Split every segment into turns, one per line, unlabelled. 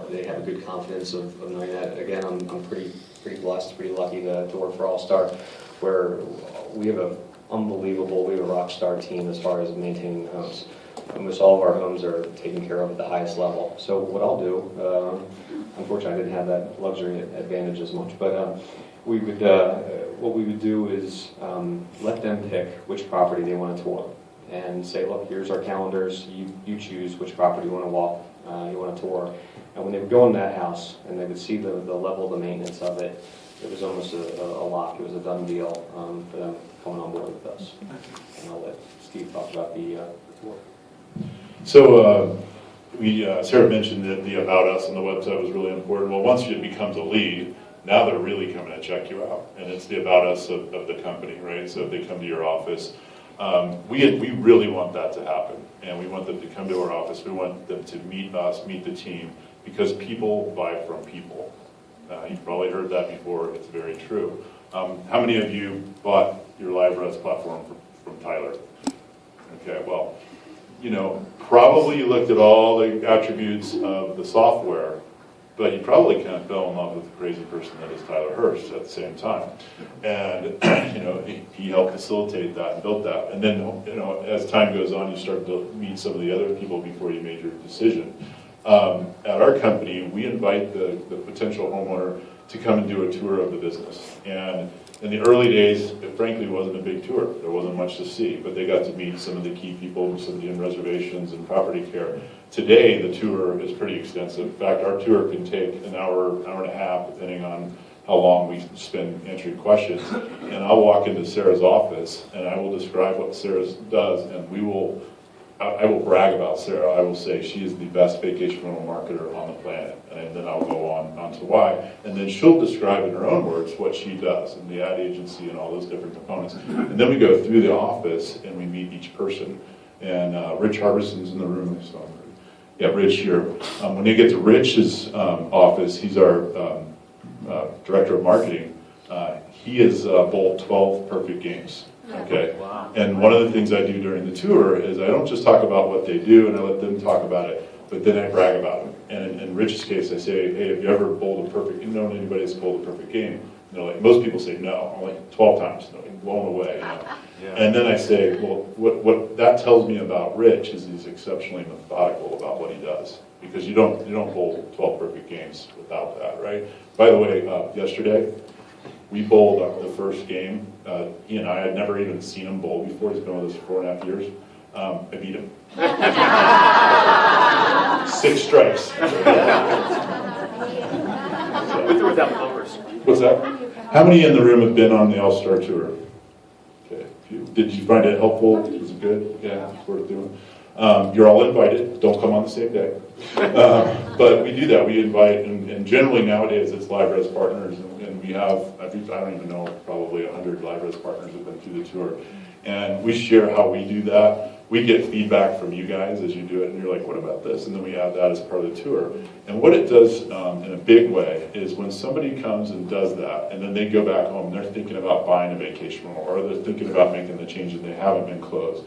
they have a good confidence of knowing that. Again, I'm pretty blessed, pretty lucky to work for All-Star, where we have a rock star team as far as maintaining homes. Almost all of our homes are taken care of at the highest level. So what I'll do, unfortunately I didn't have that luxury advantage as much, but we would, what we would do is let them pick which property they want to tour, and say, look, here's our calendars, you choose which property you want to walk, you want to tour. And when they would go in that house and they would see the level of the maintenance of it, it was almost a lock. It was a done deal for them coming on board with us. And I'll let Steve talk about the tour.
So Sarah mentioned that the About Us on the website was really important. Well, once it becomes a lead, now they're really coming to check you out. And it's the About Us of the company, right? So if they come to your office, we really want that to happen. And we want them to come to our office. We want them to meet us, meet the team, because people buy from people. You've probably heard that before. It's very true. How many of you bought your LiveRes platform from Tyler? Okay, well, you know, probably you looked at all the attributes of the software, but you probably kind of fell in love with the crazy person that is Tyler Hurst at the same time. And, you know, he helped facilitate that and built that. And then, you know, as time goes on, you start to meet some of the other people before you made your decision. At our company, we invite the potential homeowner to come and do a tour of the business. And in the early days, it frankly wasn't a big tour. There wasn't much to see, but they got to meet some of the key people, some of the reservations and property care. Today, the tour is pretty extensive. In fact, our tour can take an hour, hour and a half, depending on how long we spend answering questions. And I'll walk into Sarah's office, and I will describe what Sarah does, and I will brag about Sarah. I will say she is the best vacation rental marketer on the planet, and then I'll go on to why. And then she'll describe in her own words what she does and the ad agency and all those different components. And then we go through the office and we meet each person. And Rich Harbison's in the room. So, yeah, Rich here. When you get to Rich's office, he's our director of marketing. He has bowled 12 perfect games. Okay. Wow. And one of the things I do during the tour is I don't just talk about what they do and I let them talk about it, but then I brag about them. And in Rich's case, I say, hey, have you ever bowled a perfect, you know anybody that's bowled a perfect game? And they're like, most people say no, only 12 times, they're like blown away. You know? Yeah. And then I say, well, what that tells me about Rich is he's exceptionally methodical about what he does. Because you don't bowl 12 perfect games without that, right? By the way, yesterday, we bowled the first game. He and I had never even seen him bowl before. He's been with us for 4.5 years. I beat him. 6 strikes.
With or without bumpers?
What's that? How many in the room have been on the All-Star Tour? Okay. Did you find it helpful? Was it good? Yeah, it's worth doing. You're all invited. Don't come on the same day. But we do that. We invite, and generally nowadays it's LiveRes partners, and we have, I don't even know, probably 100 LiveRes partners have been through the tour. And we share how we do that. We get feedback from you guys as you do it, and you're like, what about this? And then we add that as part of the tour. And what it does in a big way is when somebody comes and does that, and then they go back home, and they're thinking about buying a vacation rental, or they're thinking about making the change and they haven't been closed.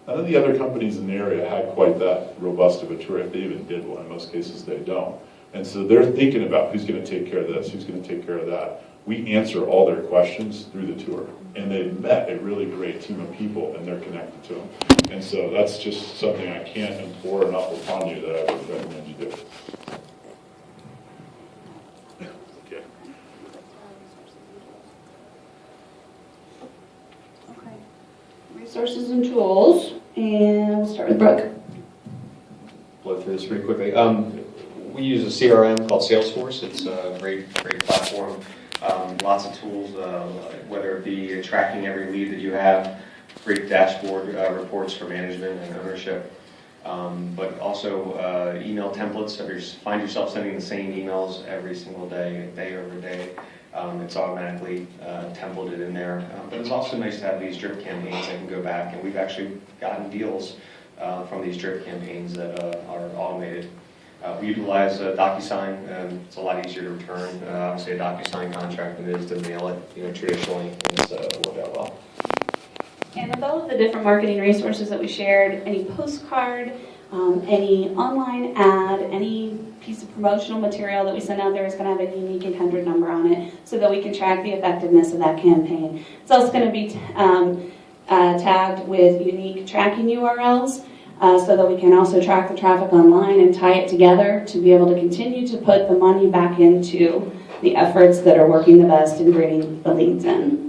None of the other companies in the area had quite that robust of a tour. If they even did one, in most cases they don't. And so they're thinking about who's going to take care of this, who's going to take care of that. We answer all their questions through the tour. And they've met a really great team of people, and they're connected to them. And so that's just something I can't implore enough upon you that I would recommend you do. Okay.
Okay. Resources and tools, and we'll start with Brooke.
Blow through this pretty quickly. We use a CRM called Salesforce. It's a great platform. Lots of tools, whether it be tracking every lead that you have, great dashboard reports for management and ownership, but also email templates. If you find yourself sending the same emails every single day, day over day, it's automatically templated in there. But it's also nice to have these drip campaigns that can go back, and we've actually gotten deals from these drip campaigns that are automated. We utilize DocuSign. It's a lot easier to return, obviously, a DocuSign contract than it is to mail it. Traditionally, it's worked out well.
And with all of the different marketing resources that we shared, any postcard Any online ad, any piece of promotional material that we send out there is going to have a unique 800 number on it so that we can track the effectiveness of that campaign. It's also going to be tagged with unique tracking URLs so that we can also track the traffic online and tie it together to be able to continue to put the money back into the efforts that are working the best in bringing the leads in.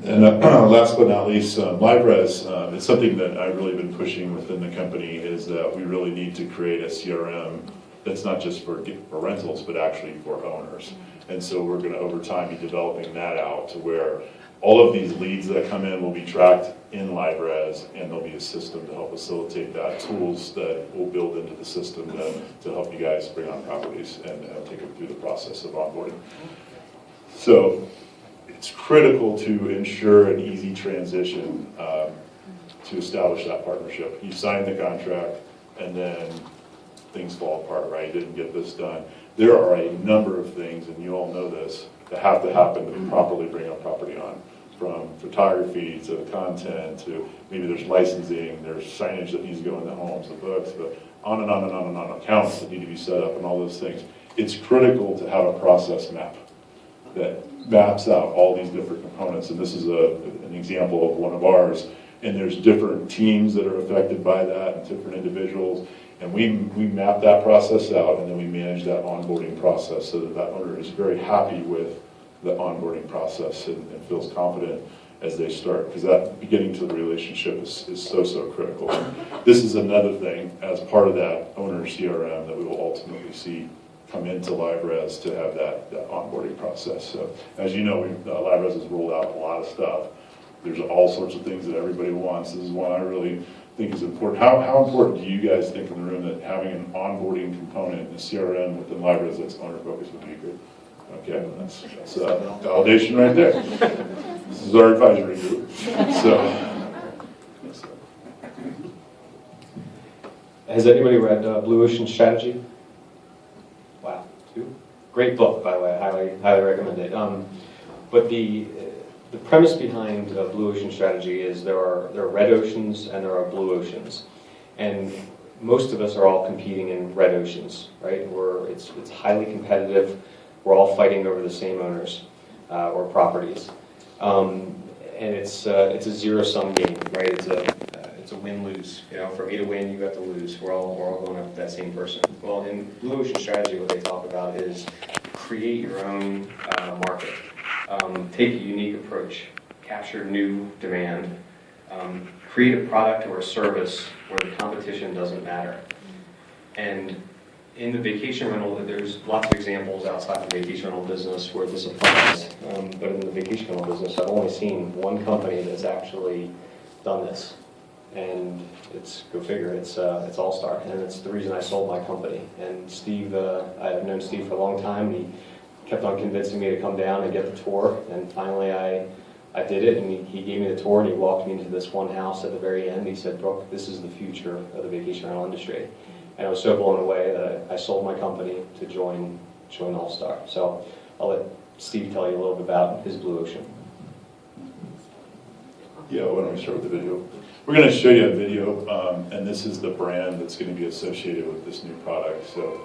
And last but not least, LiveRes, it's something that I've really been pushing within the company, is that we really need to create a CRM that's not just for rentals, but actually for owners. And so we're going to, over time, be developing that out to where all of these leads that come in will be tracked in LiveRes, and there'll be a system to help facilitate that, tools that we'll build into the system to help you guys bring on properties and take them through the process of onboarding. So it's critical to ensure an easy transition to establish that partnership. You sign the contract, and then things fall apart, right? You didn't get this done. There are a number of things, and you all know this, that have to happen to properly bring a property on. From photography to the content to maybe there's licensing, there's signage that needs to go in the homes, the books, the on and on and on and on, accounts that need to be set up and all those things. It's critical to have a process map that maps out all these different components, and this is an example of one of ours. And there's different teams that are affected by that and different individuals, and we map that process out, and then we manage that onboarding process so that that owner is very happy with the onboarding process and feels confident as they start, because that beginning to the relationship is so critical. This is another thing as part of that owner CRM that we will ultimately see come into LiveRes to have that onboarding process. So as you know, LiveRes has rolled out a lot of stuff. There's all sorts of things that everybody wants. This is one I really think is important. How important do you guys think in the room that having an onboarding component in the CRM within LiveRes that's owner focused would be good? Okay, that's validation right there. This is our advisory group. So,
has anybody read Blue Ocean Strategy? Wow, great book, by the way. I highly recommend it. But the premise behind Blue Ocean Strategy is there are red oceans and there are blue oceans, and most of us are all competing in red oceans, right? It's highly competitive. We're all fighting over the same owners or properties, and it's a zero-sum game, right? It's a win-lose. You know, for me to win, you have to lose. We're all going after that same person. Well, in Blue Ocean Strategy, what they talk about is create your own market, take a unique approach, capture new demand, create a product or a service where the competition doesn't matter, and in the vacation rental, there's lots of examples outside the vacation rental business where this applies, but in the vacation rental business, I've only seen one company that's actually done this, and it's, go figure, it's All-Star, and it's the reason I sold my company. And Steve, I've known Steve for a long time, and he kept on convincing me to come down and get the tour, and finally I did it, and he gave me the tour, and he walked me into this one house at the very end. He said, "Brooke, this is the future of the vacation rental industry." And I was so blown away that I sold my company to join All-Star. So I'll let Steve tell you a little bit about his Blue Ocean.
Yeah, why don't we start with the video? We're going to show you a video, and this is the brand that's going to be associated with this new product. So.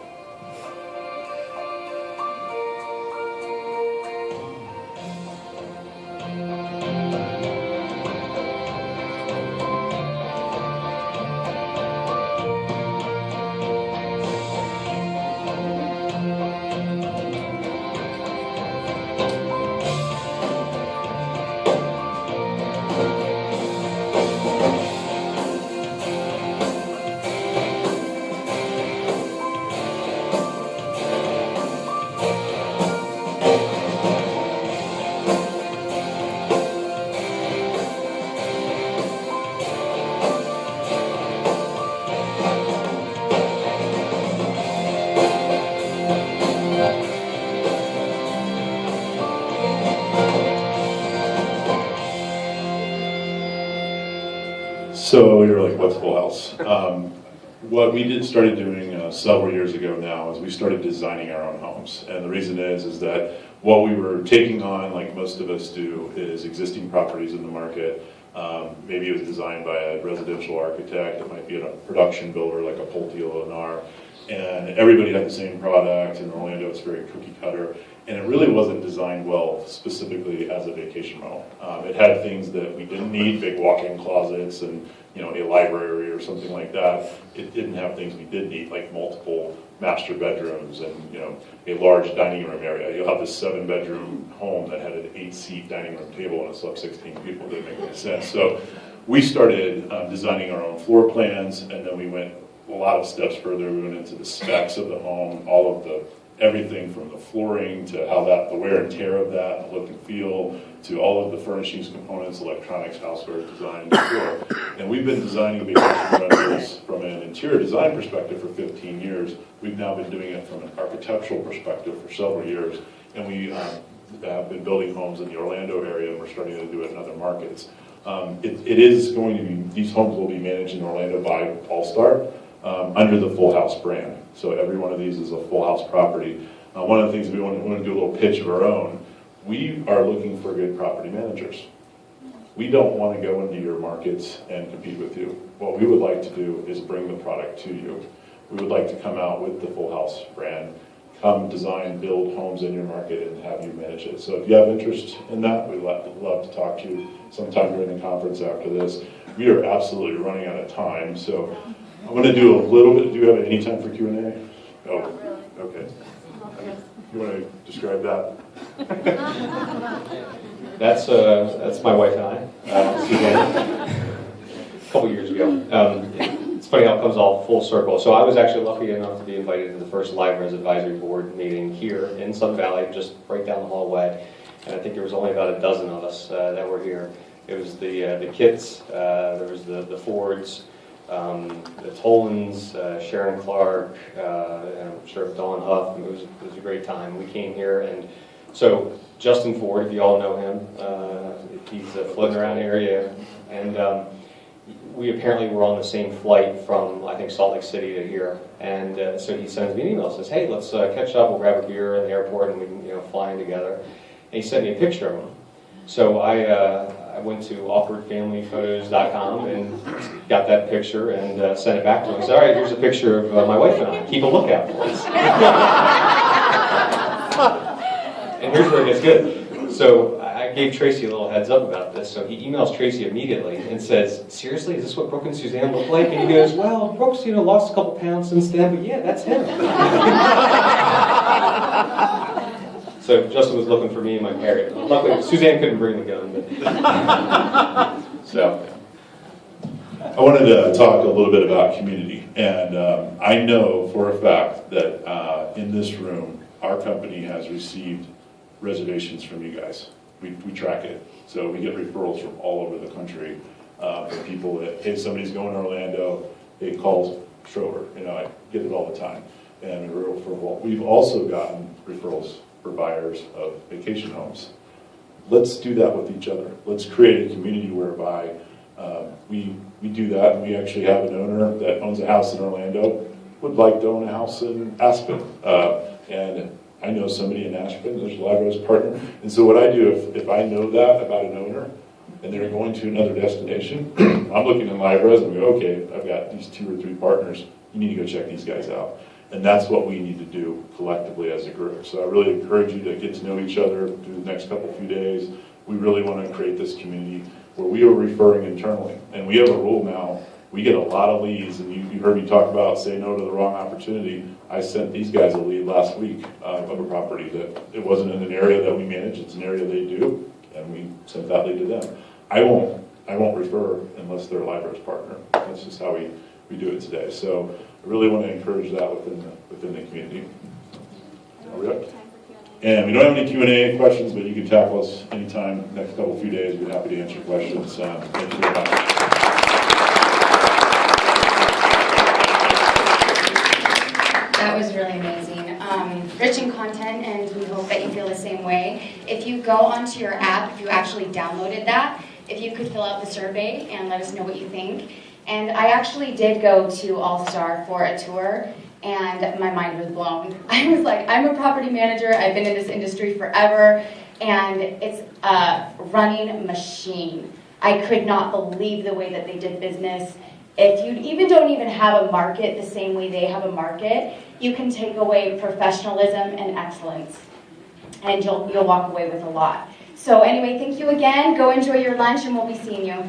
So you're like, what's Full House? What we started doing several years ago now is we started designing our own homes. And the reason is that what we were taking on, like most of us do, is existing properties in the market Maybe it was designed by a residential architect, it might be a production builder like a Pulte or Lennar, and everybody had the same product. In Orlando, it's very cookie cutter, and it really wasn't designed well specifically as a vacation rental. It had things that we didn't need, big walk-in closets and a library or something like that. It didn't have things we did need, like multiple master bedrooms and a large dining room area. You'll have this 7-bedroom home that had an 8-seat dining room table and it slept 16 people. It didn't make any sense. So we started designing our own floor plans, and then we went a lot of steps further. We went into the specs of the home, all of everything from the flooring to the wear and tear of that, the look and feel, to all of the furnishings, components, electronics, houseware, design, and and we've been designing vacation rentals from an interior design perspective for 15 years. We've now been doing it from an architectural perspective for several years, and we have been building homes in the Orlando area, and we're starting to do it in other markets. It is going to be, these homes will be managed in Orlando by All-Star under the Full House brand. So every one of these is a Full House property. One of the things we want to do a little pitch of our own. We are looking for good property managers. We don't want to go into your markets and compete with you. What we would like to do is bring the product to you. We would like to come out with the Full House brand, come design, build homes in your market, and have you manage it. So if you have interest in that, we'd love to talk to you sometime during the conference after this. We are absolutely running out of time, so I'm going to do a little bit. Do you have any time for Q&A? Oh, okay. You want to describe that?
That's my wife and I, Suzanne, a couple years ago. It's funny how it comes all full circle. So I was actually lucky enough to be invited to the first Live Res Advisory Board meeting here in Sun Valley, just right down the hallway. And I think there was only about a dozen of us that were here. It was the Kits, there was the Fords, the Tolans, Sharon Clark, and I'm sure Dawn Huff. It was a great time. We came here, and so Justin Ford, if you all know him, he's floating around area, and we apparently were on the same flight from, I think, Salt Lake City to here, and so he sends me an email, says, hey, let's catch up, we'll grab a beer in the airport, and we can, fly in together. And he sent me a picture of him. So I went to awkwardfamilyphotos.com and got that picture and sent it back to him. I said, all right, here's a picture of my wife and I. Keep a lookout for us. And here's where it gets good. So I gave Tracy a little heads up about this. So he emails Tracy immediately and says, seriously, is this what Brooke and Suzanne look like? And he goes, well, Brooke's lost a couple pounds since then, but yeah, that's him. So Justin was looking for me and my parrot. Luckily, Suzanne couldn't bring the gun. But so
I wanted to talk a little bit about community. And I know for a fact that in this room, our company has received reservations from you guys. We track it. So we get referrals from all over the country for people that, hey, somebody's going to Orlando, they call Schroeder. I get it all the time. And we've also gotten referrals for buyers of vacation homes. Let's do that with each other. Let's create a community whereby we do that, and we actually have an owner that owns a house in Orlando, would like to own a house in Aspen. And I know somebody in Aspen, there's a Live Res partner. And so what I do, if I know that about an owner, and they're going to another destination, I'm looking in Live Res and we go, okay, I've got these 2 or 3 partners, you need to go check these guys out. And that's what we need to do collectively as a group. So I really encourage you to get to know each other through the next few days. We really want to create this community where we are referring internally. And we have a rule now, we get a lot of leads, and you heard me talk about say no to the wrong opportunity. I sent these guys a lead last week of a property that it wasn't in an area that we manage, it's an area they do, and we sent that lead to them. I won't refer unless they're a Live Res partner. That's just how we do it today. So I really want to encourage that within the community. Are we up? And we don't have any Q&A questions, but you can tackle us anytime next few days. We're happy to answer questions. Thank you very much.
That was really amazing. Rich in content, and we hope that you feel the same way. If you go onto your app, if you actually downloaded that, if you could fill out the survey and let us know what you think. And I actually did go to All-Star for a tour, and my mind was blown. I was like, I'm a property manager, I've been in this industry forever, and it's a running machine. I could not believe the way that they did business. If you even don't even have a market the same way they have a market, you can take away professionalism and excellence, and you'll walk away with a lot. So anyway, thank you again. Go enjoy your lunch, and we'll be seeing you.